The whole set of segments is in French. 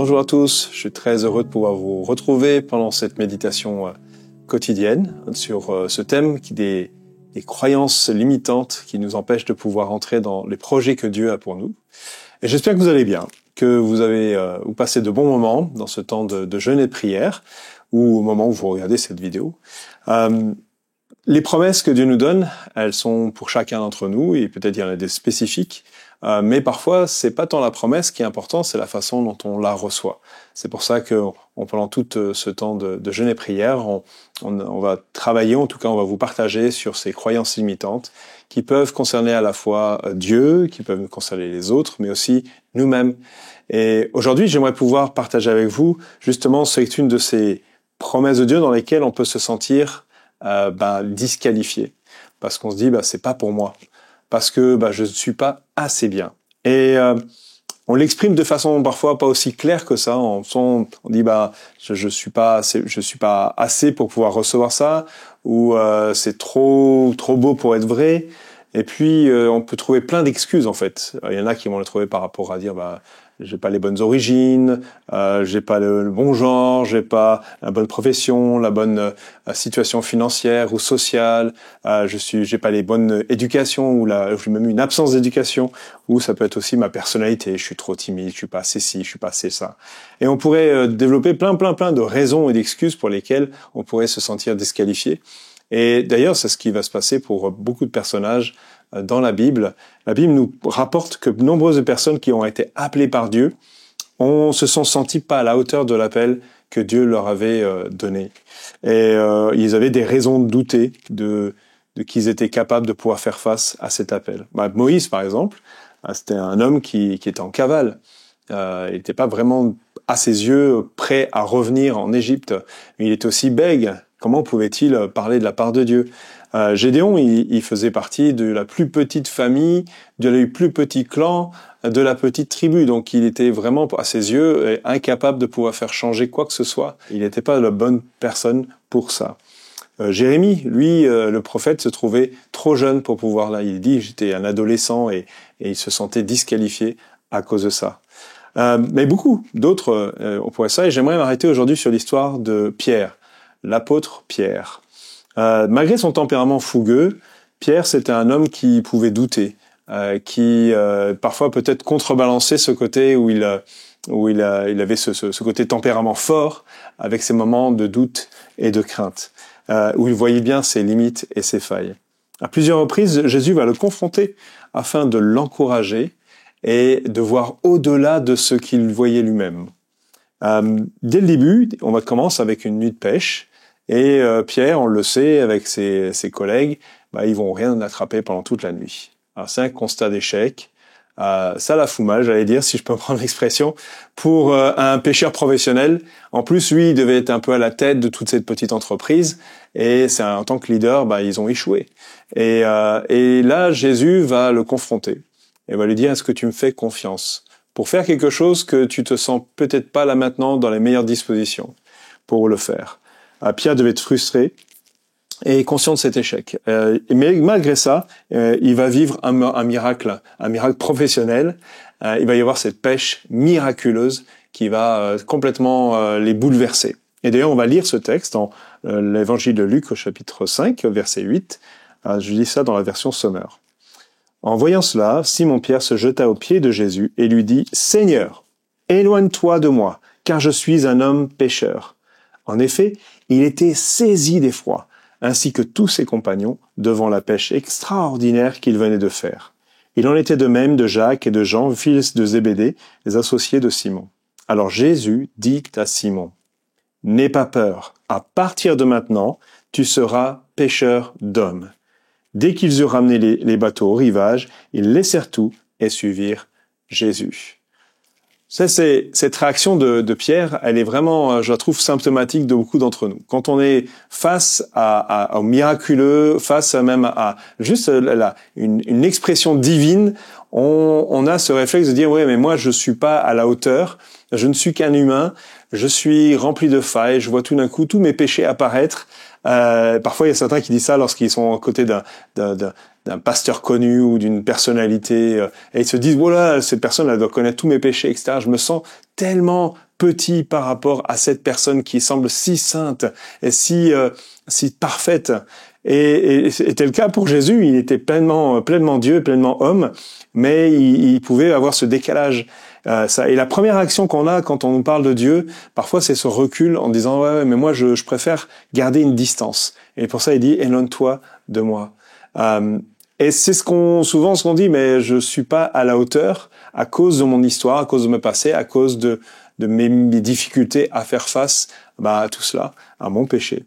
Bonjour à tous, je suis très heureux de pouvoir vous retrouver pendant cette méditation quotidienne sur ce thème des croyances limitantes qui nous empêchent de pouvoir entrer dans les projets que Dieu a pour nous. Et j'espère que vous allez bien, que vous passez de bons moments dans ce temps de jeûne et de prière, ou au moment où vous regardez cette vidéo. Les promesses que Dieu nous donne, elles sont pour chacun d'entre nous, et peut-être il y en a des spécifiques, mais parfois c'est pas tant la promesse qui est importante, c'est la façon dont on la reçoit. C'est pour ça que pendant tout ce temps de jeûne et prière, on va travailler, en tout cas on va vous partager sur ces croyances limitantes qui peuvent concerner à la fois Dieu, qui peuvent concerner les autres, mais aussi nous-mêmes. Et aujourd'hui, j'aimerais pouvoir partager avec vous justement c'est une de ces promesses de Dieu dans lesquelles on peut se sentir disqualifié, parce qu'on se dit c'est pas pour moi, parce que je ne suis pas assez bien. Et on l'exprime de façon parfois pas aussi claire que ça. On dit je suis pas assez pour pouvoir recevoir ça, ou c'est trop beau pour être vrai. Et puis on peut trouver plein d'excuses en fait. Il y en a qui vont le trouver par rapport à dire j'ai pas les bonnes origines, j'ai pas le bon genre, j'ai pas la bonne profession, la bonne situation financière ou sociale, j'ai pas les bonnes éducations ou j'ai même une absence d'éducation, ou ça peut être aussi ma personnalité, je suis trop timide, je suis pas assez ci, je suis pas assez ça. Et on pourrait développer plein de raisons et d'excuses pour lesquelles on pourrait se sentir disqualifié. Et d'ailleurs, c'est ce qui va se passer pour beaucoup de personnages dans la Bible. La Bible nous rapporte que de nombreuses personnes qui ont été appelées par Dieu se sont senties pas à la hauteur de l'appel que Dieu leur avait donné. Et ils avaient des raisons de douter de qu'ils étaient capables de pouvoir faire face à cet appel. Moïse, par exemple, c'était un homme qui était en cavale. Il n'était pas vraiment, à ses yeux, prêt à revenir en Égypte. Mais il était aussi bègue. Comment pouvait-il parler de la part de Dieu ? Gédéon, il faisait partie de la plus petite famille, du plus petit clan, de la petite tribu. Donc il était vraiment, à ses yeux, incapable de pouvoir faire changer quoi que ce soit. Il n'était pas la bonne personne pour ça. Jérémie, lui, le prophète, se trouvait trop jeune pour pouvoir là. Il dit, j'étais un adolescent et il se sentait disqualifié à cause de ça. Mais beaucoup d'autres on pourrait ça. Et j'aimerais m'arrêter aujourd'hui sur l'histoire de Pierre, l'apôtre Pierre. Malgré son tempérament fougueux, Pierre, c'était un homme qui pouvait douter, qui parfois peut-être contrebalançait ce côté où il avait ce côté tempérament fort avec ses moments de doute et de crainte, où il voyait bien ses limites et ses failles. À plusieurs reprises, Jésus va le confronter afin de l'encourager et de voir au-delà de ce qu'il voyait lui-même. Dès le début, on commence avec une nuit de pêche. Et Pierre, on le sait, avec ses collègues, ils vont rien attraper pendant toute la nuit. Alors c'est un constat d'échec. Ça la fout mal, j'allais dire, si je peux prendre l'expression, pour un pêcheur professionnel. En plus, lui, il devait être un peu à la tête de toute cette petite entreprise. Et en tant que leader, ils ont échoué. Et là, Jésus va le confronter. Et va lui dire, est-ce que tu me fais confiance pour faire quelque chose que tu te sens peut-être pas là maintenant dans les meilleures dispositions pour le faire? Pierre devait être frustré et conscient de cet échec. Mais malgré ça, il va vivre un miracle professionnel. Il va y avoir cette pêche miraculeuse qui va complètement les bouleverser. Et d'ailleurs, on va lire ce texte dans l'évangile de Luc au chapitre 5, verset 8. Je lis ça dans la version Sommer. En voyant cela, Simon-Pierre se jeta aux pieds de Jésus et lui dit « Seigneur, éloigne-toi de moi, car je suis un homme pécheur. » En effet, il était saisi d'effroi, ainsi que tous ses compagnons, devant la pêche extraordinaire qu'il venait de faire. Il en était de même de Jacques et de Jean, fils de Zébédée, les associés de Simon. Alors Jésus dit à Simon, « N'aie pas peur, à partir de maintenant, tu seras pêcheur d'hommes. » Dès qu'ils eurent ramené les bateaux au rivage, ils laissèrent tout et suivirent Jésus. Cette réaction de Pierre, elle est vraiment, je la trouve symptomatique de beaucoup d'entre nous. Quand on est face au miraculeux, face même à juste une expression divine, on a ce réflexe de dire ouais, mais moi je suis pas à la hauteur, je ne suis qu'un humain, je suis rempli de failles, je vois tout d'un coup tous mes péchés apparaître. Parfois il y a certains qui disent ça lorsqu'ils sont à côté d'un pasteur connu ou d'une personnalité, et ils se disent voilà, cette personne elle doit connaître tous mes péchés, etc. Je me sens tellement petit par rapport à cette personne qui semble si sainte et si parfaite. Et c'était le cas pour Jésus. Il était pleinement Dieu, pleinement homme, mais il pouvait avoir ce décalage. Et la première action qu'on a quand on nous parle de Dieu, parfois c'est ce recul en disant ouais, mais moi je préfère garder une distance. Et pour ça il dit éloigne-toi de moi. Et c'est souvent ce qu'on dit, mais je suis pas à la hauteur à cause de mon histoire, à cause de mon passé, à cause de mes difficultés à faire face à tout cela, à mon péché.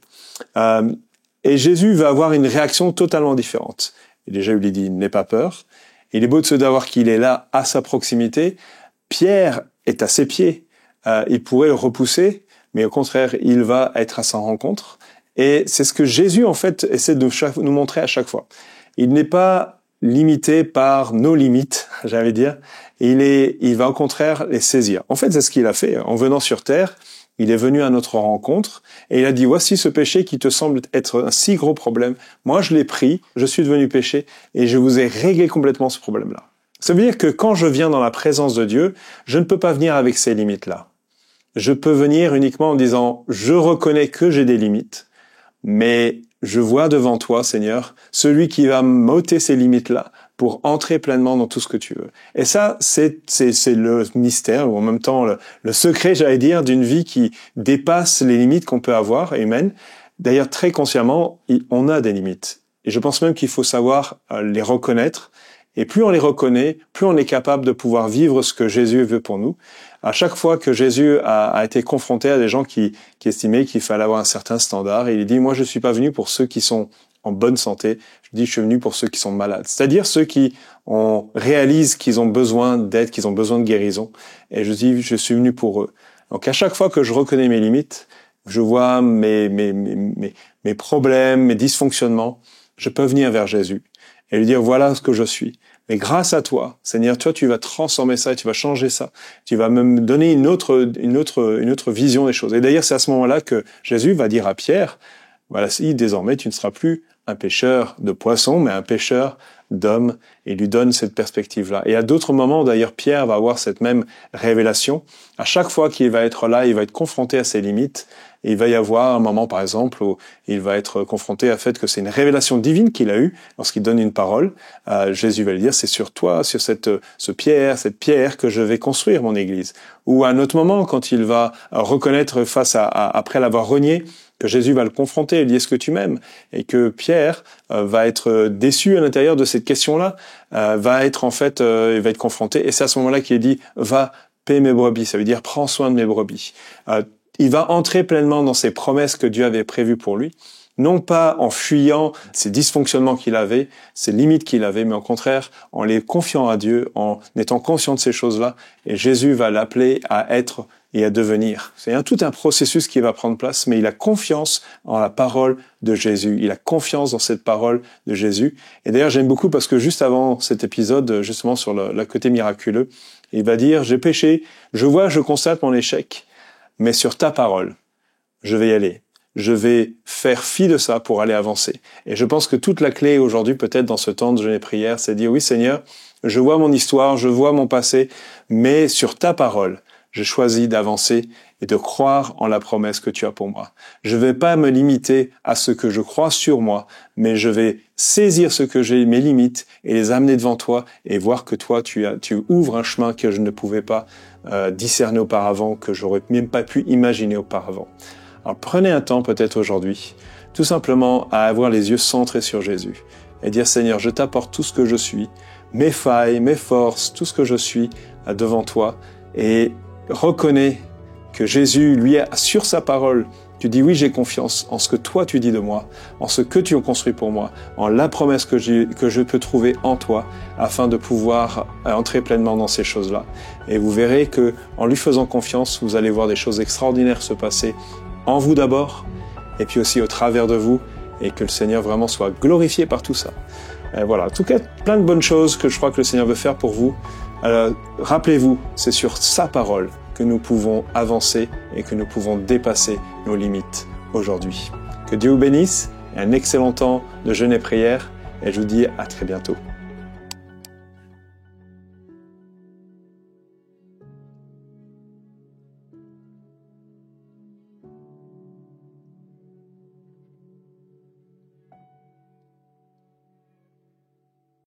Et Jésus va avoir une réaction totalement différente. Et déjà, il lui dit, n'aie pas peur. Il est beau de se savoir qu'il est là, à sa proximité. Pierre est à ses pieds. Il pourrait le repousser, mais au contraire, il va être à sa rencontre. Et c'est ce que Jésus, en fait, essaie de nous montrer à chaque fois. Il n'est pas limité par nos limites, j'allais dire. Il va au contraire les saisir. En fait, c'est ce qu'il a fait. En venant sur terre, il est venu à notre rencontre et il a dit, voici ce péché qui te semble être un si gros problème. Moi, je l'ai pris, je suis devenu péché et je vous ai réglé complètement ce problème-là. Ça veut dire que quand je viens dans la présence de Dieu, je ne peux pas venir avec ces limites-là. Je peux venir uniquement en disant, je reconnais que j'ai des limites, mais je vois devant toi, Seigneur, celui qui va m'ôter ces limites-là pour entrer pleinement dans tout ce que tu veux. Et ça, c'est le mystère, ou en même temps le secret, j'allais dire, d'une vie qui dépasse les limites qu'on peut avoir, humaines. D'ailleurs, très consciemment, on a des limites. Et je pense même qu'il faut savoir les reconnaître. Et plus on les reconnaît, plus on est capable de pouvoir vivre ce que Jésus veut pour nous. À chaque fois que Jésus a été confronté à des gens qui estimaient qu'il fallait avoir un certain standard, il dit, moi je suis pas venu pour ceux qui sont en bonne santé, je suis venu pour ceux qui sont malades. C'est-à-dire ceux qui réalisent qu'ils ont besoin d'aide, qu'ils ont besoin de guérison. Et je dis, je suis venu pour eux. Donc à chaque fois que je reconnais mes limites, je vois mes problèmes, mes dysfonctionnements, je peux venir vers Jésus et lui dire, voilà ce que je suis. Mais grâce à toi, Seigneur, toi, tu vas transformer ça, tu vas changer ça. Tu vas me donner une autre vision des choses. Et d'ailleurs, c'est à ce moment-là que Jésus va dire à Pierre, voilà, si désormais tu ne seras plus un pêcheur de poissons, mais un pêcheur d'hommes, et il lui donne cette perspective-là. Et à d'autres moments, d'ailleurs, Pierre va avoir cette même révélation. À chaque fois qu'il va être là, il va être confronté à ses limites. Et il va y avoir un moment, par exemple, où il va être confronté à fait que c'est une révélation divine qu'il a eue lorsqu'il donne une parole. Jésus va lui dire, c'est sur toi, sur cette pierre que je vais construire mon église. Ou à un autre moment, quand il va reconnaître après l'avoir renié, que Jésus va le confronter, il dit, est-ce que tu m'aimes? Et que Pierre va être déçu à l'intérieur de cette question-là, il va être confronté. Et c'est à ce moment-là qu'il dit, va, paie mes brebis. Ça veut dire, prends soin de mes brebis. Il va entrer pleinement dans ces promesses que Dieu avait prévues pour lui, non pas en fuyant ces dysfonctionnements qu'il avait, ces limites qu'il avait, mais au contraire, en les confiant à Dieu, en étant conscient de ces choses-là, et Jésus va l'appeler à être et à devenir. C'est tout un processus qui va prendre place, mais il a confiance en la parole de Jésus. Il a confiance dans cette parole de Jésus. Et d'ailleurs, j'aime beaucoup parce que juste avant cet épisode, justement sur le côté miraculeux, il va dire, j'ai péché, je constate mon échec, mais sur ta parole, je vais y aller. Je vais faire fi de ça pour aller avancer. Et je pense que toute la clé aujourd'hui, peut-être dans ce temps de jeûne et prière, c'est de dire, oui Seigneur, je vois mon histoire, je vois mon passé, mais sur ta parole, je choisis d'avancer et de croire en la promesse que tu as pour moi. Je ne vais pas me limiter à ce que je crois sur moi, mais je vais saisir ce que j'ai, mes limites, et les amener devant toi et voir que toi, tu ouvres un chemin que je ne pouvais pas discerner auparavant, que j'aurais même pas pu imaginer auparavant. Alors prenez un temps peut-être aujourd'hui, tout simplement à avoir les yeux centrés sur Jésus et dire Seigneur, je t'apporte tout ce que je suis, mes failles, mes forces, tout ce que je suis devant toi et reconnais que Jésus, lui, sur sa parole, tu dis oui, j'ai confiance en ce que toi tu dis de moi, en ce que tu as construit pour moi, en la promesse que je peux trouver en toi, afin de pouvoir entrer pleinement dans ces choses-là. Et vous verrez que, en lui faisant confiance, vous allez voir des choses extraordinaires se passer en vous d'abord, et puis aussi au travers de vous, et que le Seigneur vraiment soit glorifié par tout ça. Et voilà, en tout cas, plein de bonnes choses que je crois que le Seigneur veut faire pour vous. Rappelez-vous, c'est sur sa parole que nous pouvons avancer et que nous pouvons dépasser nos limites aujourd'hui. Que Dieu vous bénisse et un excellent temps de jeûne et prière et je vous dis à très bientôt.